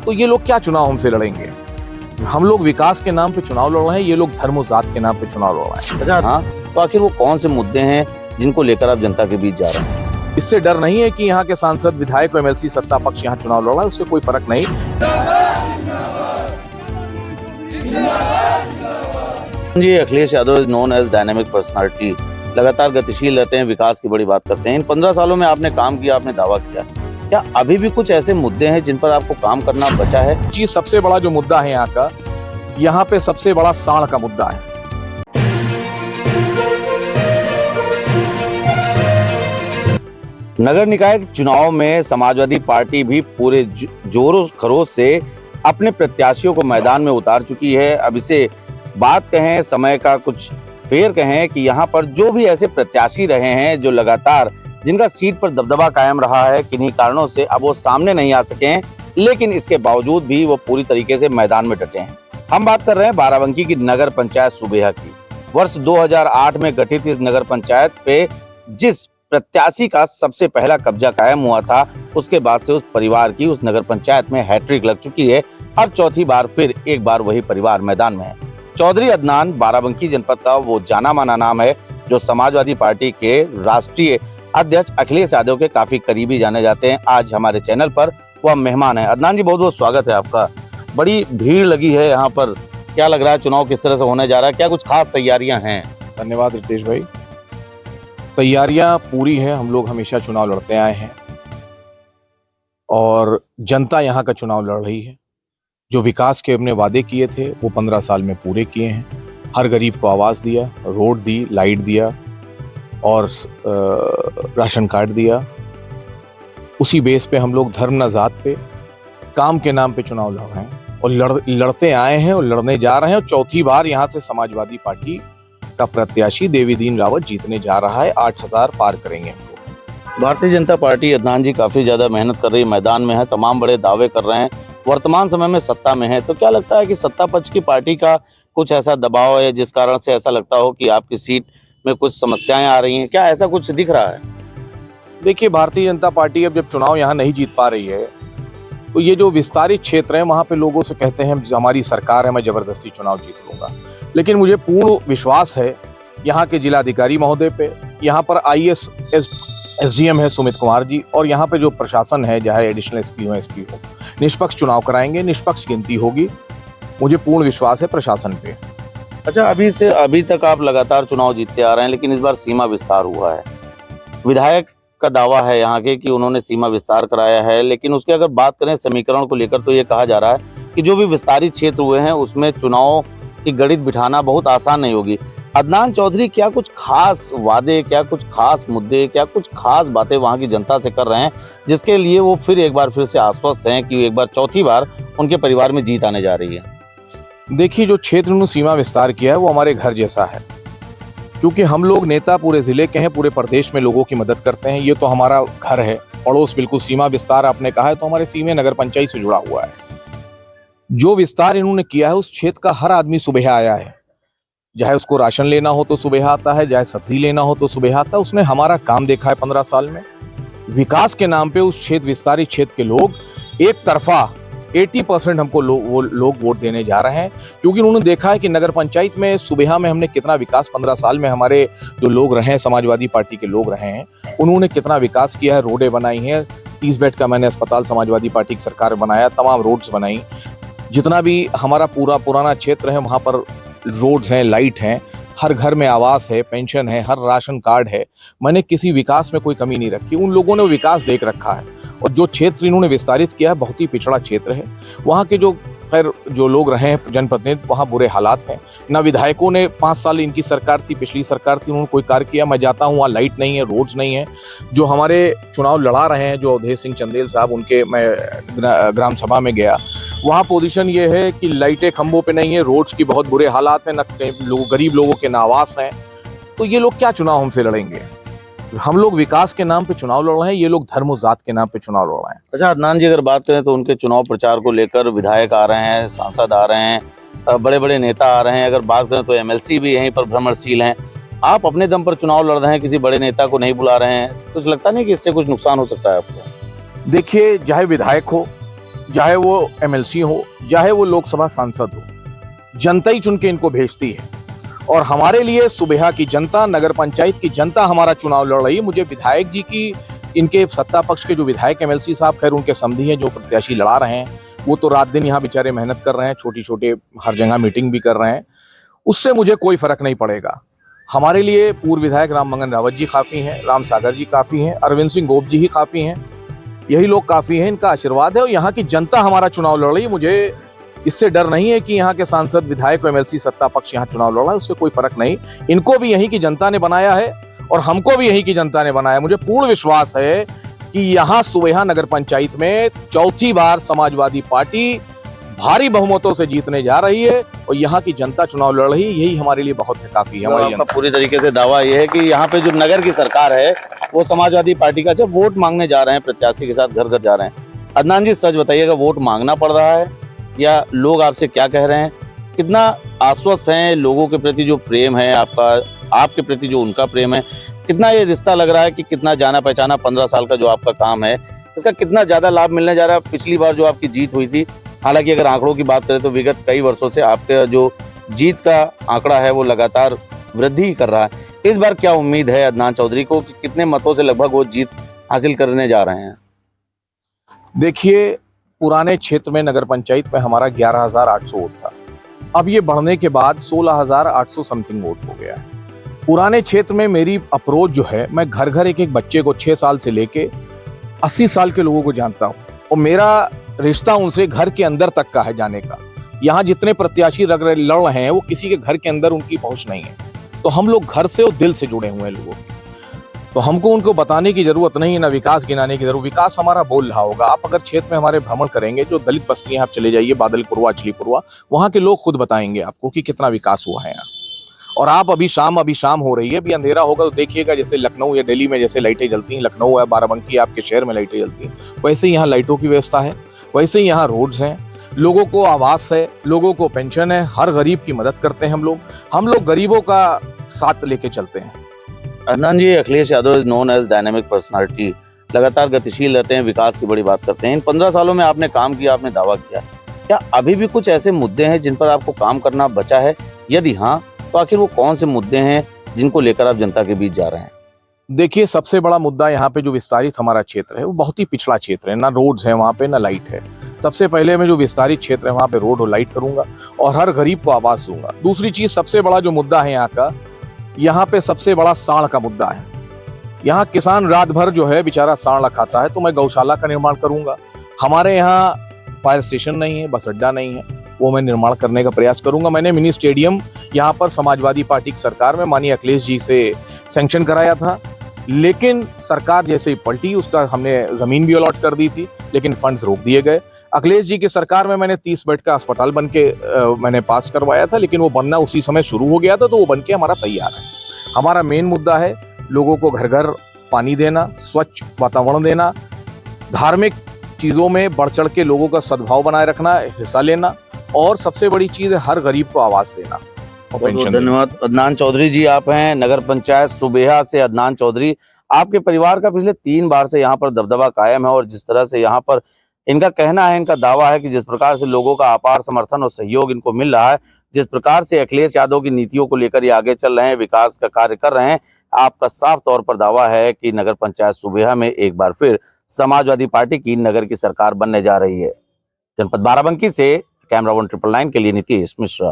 तो ये लोग क्या चुनाव हमसे लड़ेंगे? हम लोग विकास के नाम पे चुनाव लड़ रहे हैं, ये लोग धर्म और जात के नाम पे चुनाव लड़ रहे हैं। अच्छा, हाँ, तो आखिर वो कौन से मुद्दे हैं जिनको लेकर आप जनता के बीच जा रहे हैं? इससे डर नहीं है कि यहाँ के सांसद, विधायक, एमएलसी, सत्ता पक्ष यहाँ चुनाव लड़ रहा है, उससे कोई फर्क नहीं। जी, Akhilesh Yadav is known as dynamic personality, लगातार गतिशील रहते हैं, विकास की बड़ी बात करते हैं। इन 15 सालों में आपने काम किया, आपने दावा किया, क्या अभी भी कुछ ऐसे मुद्दे हैं जिन पर आपको काम करना बचा है? जी, सबसे बड़ा जो मुद्दा है यहाँ का, यहाँ पे सबसे बड़ा साढ़ का मुद्दा है। नगर निकाय चुनाव में समाजवादी पार्टी भी पूरे जोरों खरोश से अपने प्रत्याशियों को मैदान में उतार चुकी है। अब इसे बात कहें, समय का कुछ फेर कहें कि यहाँ पर जो भी ऐसे प्रत्याशी रहे हैं जो लगातार, जिनका सीट पर दबदबा कायम रहा है, किन्हीं कारणों से अब वो सामने नहीं आ सके हैं, लेकिन इसके बावजूद भी वो पूरी तरीके से मैदान में डटे हैं। हम बात कर रहे हैं बाराबंकी की नगर पंचायत सुबेहा की। वर्ष 2008 में गठित इस नगर पंचायत पे जिस प्रत्याशी का सबसे पहला कब्जा कायम हुआ था, उसके बाद से उस परिवार की उस नगर पंचायत में हैट्रिक लग चुकी है। अब चौथी बार फिर एक बार वही परिवार मैदान में है। चौधरी अदनान बाराबंकी जनपद का वो जाना माना नाम है जो समाजवादी पार्टी के राष्ट्रीय अध्यक्ष अखिलेश यादव के काफी करीबी जाने जाते हैं। आज हमारे चैनल पर वह मेहमान है। अदनान जी, बहुत बहुत स्वागत है आपका। बड़ी भीड़ लगी है यहाँ पर, क्या लग रहा है चुनाव किस तरह से होने जा रहा है? क्या कुछ खास तैयारियां हैं? धन्यवाद रितेश भाई। तैयारियां पूरी हैं, हम लोग हमेशा चुनाव लड़ते आए हैं और जनता यहाँ का चुनाव लड़ रही है। जो विकास के हमने वादे किए थे वो 15 साल में पूरे किए हैं। हर गरीब को आवास दिया, रोड दी, लाइट दिया और राशन कार्ड दिया। उसी बेस पे हम लोग धर्म न जात पे, काम के नाम पे चुनाव लड़ रहे हैं और लड़ते आए हैं और लड़ने जा रहे हैं। और चौथी बार यहाँ से समाजवादी पार्टी का प्रत्याशी देवीदीन रावत जीतने जा रहा है। 8000 पार करेंगे हम लोग। भारतीय जनता पार्टी, अदनान जी, काफी ज्यादा मेहनत कर रही है, मैदान में है, तमाम बड़े दावे कर रहे हैं, वर्तमान समय में सत्ता में है। तो क्या लगता है कि सत्ता पक्ष की पार्टी का कुछ ऐसा दबाव है जिस कारण से ऐसा लगता हो कि आपकी सीट में कुछ समस्याएं आ रही हैं? क्या ऐसा कुछ दिख रहा है? देखिए, भारतीय जनता पार्टी अब जब चुनाव यहाँ नहीं जीत पा रही है तो ये जो विस्तारित क्षेत्र है वहाँ पे लोगोस से कहते हैं हमारी सरकार है, मैं जबरदस्ती चुनाव जीत लूंगा। लेकिन मुझे पूर्ण विश्वास है यहाँ के जिलाधिकारी महोदय पे, यहाँ पर IAS SDM है सुमित कुमार जी, और यहाँ पे जो प्रशासन है, चाहे एडिशनल SP हो, SP हो, निष्पक्ष चुनाव कराएंगे, निष्पक्ष गिनती होगी। मुझे पूर्ण विश्वास है प्रशासन पे। अच्छा, अभी तक आप लगातार चुनाव जीतते आ रहे हैं, लेकिन इस बार सीमा विस्तार हुआ है। विधायक का दावा है यहाँ के कि उन्होंने सीमा विस्तार कराया है, लेकिन उसके अगर बात करें समीकरण को लेकर तो ये कहा जा रहा है कि जो भी विस्तारित क्षेत्र हुए हैं उसमें चुनाव की गणित बिठाना बहुत आसान नहीं होगी। अदनान चौधरी, क्या कुछ खास वादे, क्या कुछ खास मुद्दे, क्या कुछ खास बातें वहाँ की जनता से कर रहे हैं जिसके लिए वो फिर से आश्वस्त हैं कि एक बार चौथी बार उनके परिवार में जीत आने जा रही है? देखिए, जो क्षेत्र उन्होंने सीमा विस्तार किया है वो हमारे घर जैसा है, क्योंकि हम लोग नेता पूरे जिले के हैं, पूरे प्रदेश में लोगों की मदद करते हैं। ये तो हमारा घर है, पड़ोस। बिल्कुल सीमा विस्तार आपने कहा है तो हमारे सीमे नगर पंचायत से जुड़ा हुआ है। जो विस्तार इन्होंने किया है उस क्षेत्र का हर आदमी सुबह आया है, चाहे उसको राशन लेना हो तो सुबह आता है, चाहे सब्जी लेना हो तो सुबह आता है। उसने हमारा काम देखा है 15 साल में। विकास के नाम पे उस क्षेत्र, विस्तारित क्षेत्र के लोग एक तरफा 80% हमको वो लोग वोट देने जा रहे हैं, क्योंकि उन्होंने देखा है कि नगर पंचायत में, सुबेहा में हमने कितना विकास 15 साल में, हमारे जो लोग रहे हैं, समाजवादी पार्टी के लोग रहे हैं, उन्होंने कितना विकास किया है। रोडें बनाई हैं, 30 बेड का मैंने अस्पताल समाजवादी पार्टी की सरकार बनाया, तमाम रोड्स बनाई। जितना भी हमारा पूरा पुराना क्षेत्र है वहाँ पर रोड्स हैं, लाइट हैं, हर घर में आवास है, पेंशन है, हर राशन कार्ड है। मैंने किसी विकास में कोई कमी नहीं रखी। उन लोगों ने विकास देख रखा है। और जो क्षेत्र इन्होंने विस्तारित किया है बहुत ही पिछड़ा क्षेत्र है। वहाँ के जो लोग रहे हैं जनप्रतिनिधि, वहाँ बुरे हालात हैं। ना विधायकों ने, 5 साल इनकी सरकार थी, पिछली सरकार थी, उन्होंने कोई कार्य किया। मैं जाता हूँ, वहाँ लाइट नहीं है, रोड्स नहीं है। जो हमारे चुनाव लड़ा रहे हैं, जो अवधेश सिंह चंदेल साहब, उनके मैं ग्राम सभा में गया, वहाँ पोजीशन ये है कि लाइटें खंभों पे नहीं है, रोड्स की बहुत बुरे हालात हैं, न गरीब लोगों के ना आवास हैं। तो ये लोग क्या चुनाव हमसे लड़ेंगे? हम लोग विकास के नाम पे चुनाव लड़ रहे हैं, ये लोग धर्म और जात के नाम पे चुनाव लड़ रहे हैं। अच्छा अदनान जी, अगर बात करें तो उनके चुनाव प्रचार को लेकर विधायक आ रहे हैं, सांसद आ रहे हैं, बड़े बड़े नेता आ रहे हैं। अगर बात करें तो MLC भी यहीं पर भ्रमणशील हैं। आप अपने दम पर चुनाव लड़ रहे हैं, किसी बड़े नेता को नहीं बुला रहे हैं, कुछ लगता नहीं कि इससे कुछ नुकसान हो सकता है आपको? देखिए, चाहे विधायक हो, चाहे वो एमएलसी हो, चाहे वो लोकसभा सांसद हो, जनता ही चुन के इनको भेजती है। और हमारे लिए सुबह की जनता, नगर पंचायत की जनता हमारा चुनाव लड़ रही है। मुझे विधायक जी की, इनके सत्ता पक्ष के जो विधायक एमएलसी साहब, खैर उनके समधी हैं जो प्रत्याशी लड़ा रहे हैं, वो तो रात दिन यहाँ बेचारे मेहनत कर रहे हैं, छोटी छोटे हर जगह मीटिंग भी कर रहे हैं, उससे मुझे कोई फर्क नहीं पड़ेगा। हमारे लिए पूर्व विधायक राम मंगन रावत जी काफ़ी हैं, राम सागर जी काफ़ी हैं, अरविंद सिंह गोप जी ही काफ़ी हैं, यही लोग काफ़ी हैं, इनका आशीर्वाद है। और यहाँ की जनता हमारा चुनाव लड़ रही है। मुझे इससे डर नहीं है कि यहाँ के सांसद, विधायक, एमएलसी, सत्ता पक्ष यहाँ चुनाव लड़ रहा है, उससे कोई फर्क नहीं। इनको भी यहीं की जनता ने बनाया है और हमको भी यहीं की जनता ने बनाया। मुझे पूर्ण विश्वास है कि यहाँ सुबह नगर पंचायत में चौथी बार समाजवादी पार्टी भारी बहुमतों से जीतने जा रही है और यहाँ की जनता चुनाव लड़ रही है। यही हमारे लिए बहुत है, काफी है। हमारी आपका पूरी तरीके से दावा यह है कि यहाँ पे जो नगर की सरकार है वो समाजवादी पार्टी का, जब वोट मांगने जा रहे हैं प्रत्याशी के साथ घर घर जा रहे हैं, अदनान जी सच बताइएगा, वोट मांगना पड़ रहा है या लोग आपसे क्या कह रहे हैं? कितना आश्वस्त हैं लोगों के प्रति जो प्रेम है आपका, आपके प्रति जो उनका प्रेम है, कितना ये रिश्ता लग रहा है कि कितना जाना पहचाना 15 साल का जो आपका काम है, इसका कितना ज्यादा लाभ मिलने जा रहा है? पिछली बार जो आपकी जीत हुई थी, हालांकि अगर आंकड़ों की बात करें तो विगत कई वर्षों से आपका जो जीत का आंकड़ा है वो लगातार वृद्धि कर रहा है। इस बार क्या उम्मीद है अदनान चौधरी को कि कितने मतों से लगभग वो जीत हासिल करने जा रहे हैं? देखिए, पुराने क्षेत्र में नगर पंचायत में हमारा 11,800 वोट था। अब ये बढ़ने के बाद 16,800 समथिंग वोट हो गया है। पुराने क्षेत्र में मेरी अप्रोच जो है, मैं घर घर एक एक बच्चे को 6 साल से लेके 80 साल के लोगों को जानता हूँ और मेरा रिश्ता उनसे घर के अंदर तक का है जाने का। यहाँ जितने प्रत्याशी लड़ रहे हैं वो किसी के घर के अंदर उनकी पहुंच नहीं है, तो हम लोग घर से और दिल से जुड़े हुए हैं लोगों के। तो हमको उनको बताने की जरूरत नहीं है, ना विकास गिनाने की जरूरत। विकास हमारा बोल रहा होगा। आप अगर क्षेत्र में हमारे भ्रमण करेंगे, जो दलित बस्तियां आप चले जाइए, बादलपुरवा, अचलीपुरवा, वहां के लोग खुद बताएंगे आपको कि कितना विकास हुआ है यहाँ। और आप अभी शाम हो रही है, अभी अंधेरा होगा तो देखिएगा, जैसे लखनऊ या दिल्ली में जैसे लाइटें जलती हैं, लखनऊ है, बाराबंकी आपके शहर में लाइटें जलती हैं, वैसे ही यहाँ लाइटों की व्यवस्था है, वैसे ही यहाँ रोड्स हैं, लोगों को आवास है, लोगों को पेंशन है, हर गरीब की मदद करते हैं हम लोग गरीबों का साथ लेके चलते हैं। Adnan ji, Akhilesh Yadav is known as dynamic personality, लगातार गतिशील रहते हैं, विकास की बड़ी बात करते हैं। इन 15 सालों में आपने काम किया, आपने दावा किया, क्या अभी भी कुछ ऐसे मुद्दे हैं जिन पर आपको काम करना बचा है? यदि हाँ, तो आखिर वो कौन से मुद्दे हैं जिनको लेकर आप जनता के बीच जा रहे हैं? देखिए, सबसे बड़ा मुद्दा यहाँ पे जो विस्तारित हमारा क्षेत्र है वो बहुत ही पिछड़ा क्षेत्र है, ना रोड्स है वहाँ पे, ना लाइट है। सबसे पहले मैं जो विस्तारित क्षेत्र है वहाँ पे रोड और लाइट करूंगा और हर गरीब को आवास दूंगा। दूसरी चीज, सबसे बड़ा जो मुद्दा है यहाँ का, यहाँ पे सबसे बड़ा साढ़ का मुद्दा है। यहाँ किसान रात भर जो है बेचारा साढ़ खाता है, तो मैं गौशाला का निर्माण करूंगा। हमारे यहाँ फायर स्टेशन नहीं है, बस अड्डा नहीं है, वो मैं निर्माण करने का प्रयास करूंगा। मैंने मिनी स्टेडियम यहाँ पर समाजवादी पार्टी की सरकार में माननीय अखिलेश जी से सैंक्शन कराया था, लेकिन सरकार जैसे ही पलटी, उसका हमने जमीन भी अलॉट कर दी थी, लेकिन फंड्स रोक दिए गए। अखिलेश जी की सरकार में मैंने 30 बेड का अस्पताल बन के मैंने पास करवाया था, लेकिन वो बनना उसी समय शुरू हो गया था, तो वो बन के हमारा तैयार है। हमारा मेन मुद्दा है लोगों को घर घर पानी देना, स्वच्छ वातावरण देना, धार्मिक चीज़ों में बढ़ चढ़ के लोगों का सद्भाव बनाए रखना, हिस्सा लेना, और सबसे बड़ी चीज़ है हर गरीब को आवास देना। बहुत धन्यवाद अदनान चौधरी जी। आप हैं नगर पंचायत सुबेहा से अदनान चौधरी। आपके परिवार का पिछले 3 बार से यहाँ पर दबदबा कायम है और जिस तरह से यहाँ पर इनका कहना है, इनका दावा है कि जिस प्रकार से लोगों का अपार समर्थन और सहयोग इनको मिल रहा है, जिस प्रकार से अखिलेश यादव की नीतियों को लेकर ये आगे चल रहे हैं, विकास का कार्य कर रहे हैं, आपका साफ तौर पर दावा है कि नगर पंचायत सुबेहा में एक बार फिर समाजवादी पार्टी की नगर की सरकार बनने जा रही है। जनपद बाराबंकी से कैमरा 1 999 के लिए नीतीश मिश्रा।